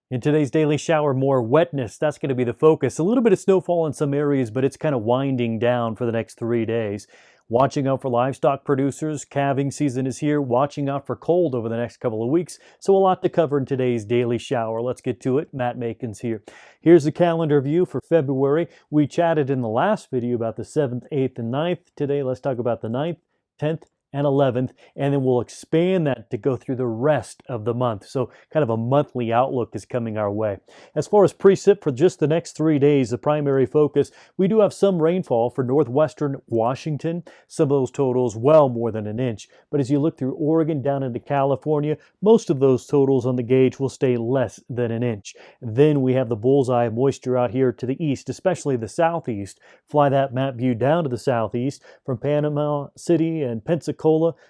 In today's daily shower, more wetness. That's going to be the focus. A little bit of snowfall in some areas, but it's kind of winding down for the next 3 days. Watching out for livestock producers. Calving season is here. Watching out for cold over the next couple of weeks. So a lot to cover in today's daily shower. Let's get to it. Matt Macon's here. Here's the calendar view for February. We chatted in the last video about the 7th, 8th, and 9th. Today, let's talk about the 9th, 10th, and 11th, and then we'll expand that to go through the rest of the month. So kind of a monthly outlook is coming our way. As far as precip for just the next 3 days, the primary focus, we do have some rainfall for northwestern Washington. Some of those totals well more than an inch. But as you look through Oregon down into California, most of those totals on the gauge will stay less than an inch. Then we have the bullseye of moisture out here to the east, especially the southeast. Fly that map view down to the southeast from Panama City and Pensacola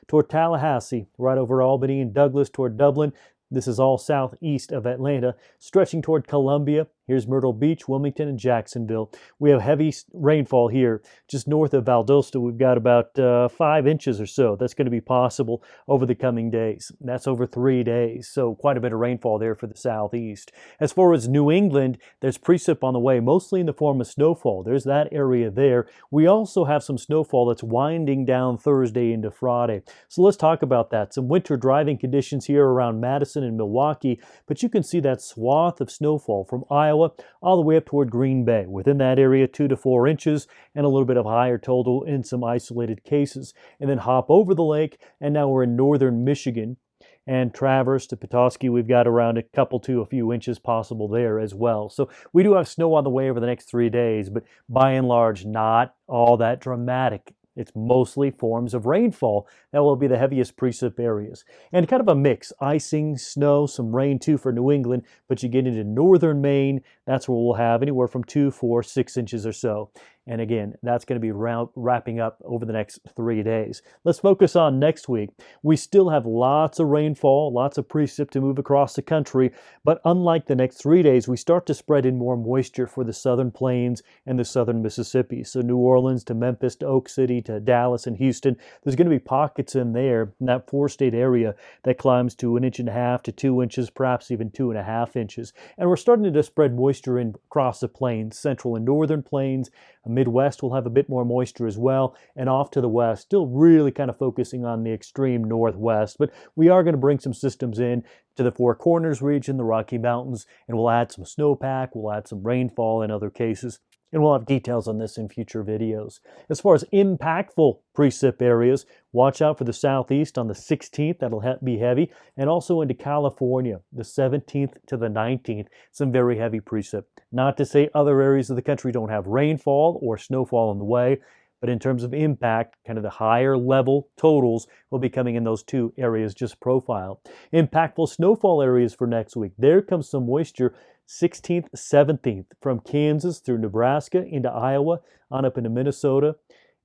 toward Tallahassee, right over Albany and Douglas toward Dublin. This is all southeast of Atlanta, stretching toward Columbia. Here's Myrtle Beach, Wilmington, and Jacksonville. We have heavy rainfall here. Just north of Valdosta, we've got about 5 inches or so. That's going to be possible over the coming days. That's over 3 days, so quite a bit of rainfall there for the southeast. As far as New England, there's precip on the way, mostly in the form of snowfall. There's that area there. We also have some snowfall that's winding down Thursday into Friday. So let's talk about that. Some winter driving conditions here around Madison and Milwaukee, but you can see that swath of snowfall from Iowa all the way up toward Green Bay. Within that area, 2 to 4 inches and a little bit of higher total in some isolated cases. And then hop over the lake, and now we're in northern Michigan. And Traverse to Petoskey, we've got around a couple to a few inches possible there as well. So we do have snow on the way over the next 3 days, but by and large, not all that dramatic. It's mostly forms of rainfall that will be the heaviest precip areas. And kind of a mix, icing, snow, some rain too for New England, but you get into northern Maine, that's where we'll have anywhere from 2, 4, 6 inches or so. And again, that's going to be wrapping up over the next 3 days. Let's focus on next week. We still have lots of rainfall, lots of precip to move across the country, but unlike the next 3 days, we start to spread in more moisture for the southern plains and the southern Mississippi. So New Orleans to Memphis to Oak City to Dallas and Houston, there's going to be pockets in there, in that 4-state area, that climbs to 1.5 inches to 2 inches, perhaps even 2.5 inches. And we're starting to spread moisture in across the plains, central and northern plains. Midwest will have a bit more moisture as well, and off to the west, still really kind of focusing on the extreme northwest. But we are going to bring some systems in to the Four Corners region, the Rocky Mountains, and we'll add some snowpack, we'll add some rainfall in other cases. And we'll have details on this in future videos. As far as impactful precip areas, watch out for the southeast on the 16th. That'll be heavy. And also into California, the 17th to the 19th. Some very heavy precip. Not to say other areas of the country don't have rainfall or snowfall on the way, but in terms of impact, kind of the higher level totals will be coming in those 2 areas just profiled. Impactful snowfall areas for next week. There comes some moisture 16th, 17th from Kansas through Nebraska into Iowa, on up into Minnesota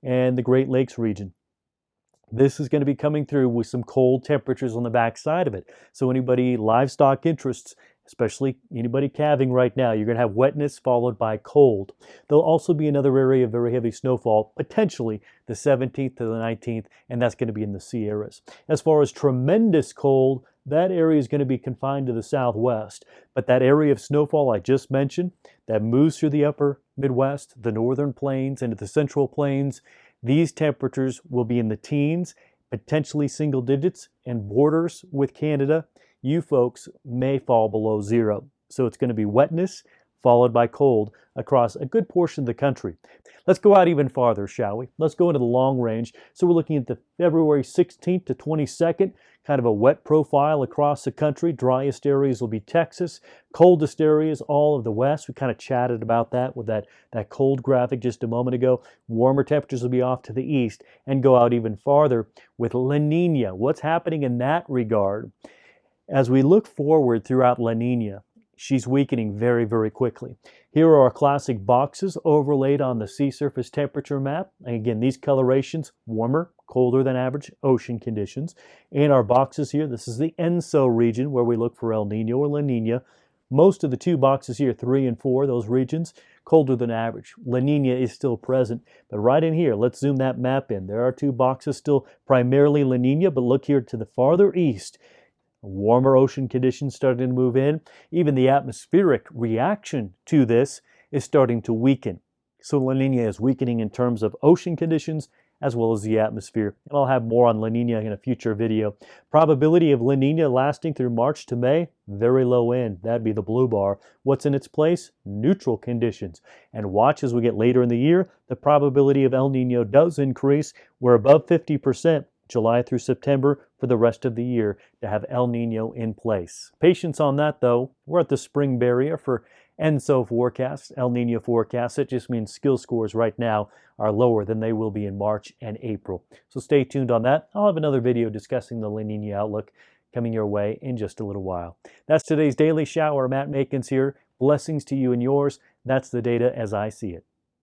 and the Great Lakes region. This is going to be coming through with some cold temperatures on the backside of it. So anybody livestock interests, especially anybody calving right now, you're going to have wetness followed by cold. There'll also be another area of very heavy snowfall, potentially the 17th to the 19th, and that's going to be in the Sierras. As far as tremendous cold, that area is going to be confined to the southwest. But that area of snowfall I just mentioned, that moves through the upper Midwest, the northern plains, into the central plains, these temperatures will be in the teens, potentially single digits, and borders with Canada. You folks may fall below 0. So it's going to be wetness followed by cold across a good portion of the country. Let's go out even farther, shall we? Let's go into the long range. So we're looking at the February 16th to 22nd, kind of a wet profile across the country. Driest areas will be Texas. Coldest areas, all of the west. We kind of chatted about that with that cold graphic just a moment ago. Warmer temperatures will be off to the east and go out even farther with La Niña. What's happening in that regard? As we look forward throughout La Niña, she's weakening very, very quickly. Here are our classic boxes overlaid on the sea surface temperature map. And again, these colorations, warmer, colder than average ocean conditions. In our boxes here, this is the ENSO region where we look for El Nino or La Nina. Most of the 2 boxes here, 3 and 4, those regions, colder than average. La Nina is still present, but right in here, let's zoom that map in. There are 2 boxes still primarily La Nina, but look here to the farther east. Warmer ocean conditions starting to move in. Even the atmospheric reaction to this is starting to weaken. So La Nina is weakening in terms of ocean conditions as well as the atmosphere. And I'll have more on La Nina in a future video. Probability of La Nina lasting through March to May, very low end. That'd be the blue bar. What's in its place? Neutral conditions. And watch as we get later in the year, the probability of El Nino does increase. We're above 50%. July through September for the rest of the year to have El Nino in place. Patience on that though. We're at the spring barrier for ENSO forecasts, El Nino forecasts. It just means skill scores right now are lower than they will be in March and April. So stay tuned on that. I'll have another video discussing the La Nina outlook coming your way in just a little while. That's today's Daily Shower. Matt Makins here. Blessings to you and yours. That's the data as I see it.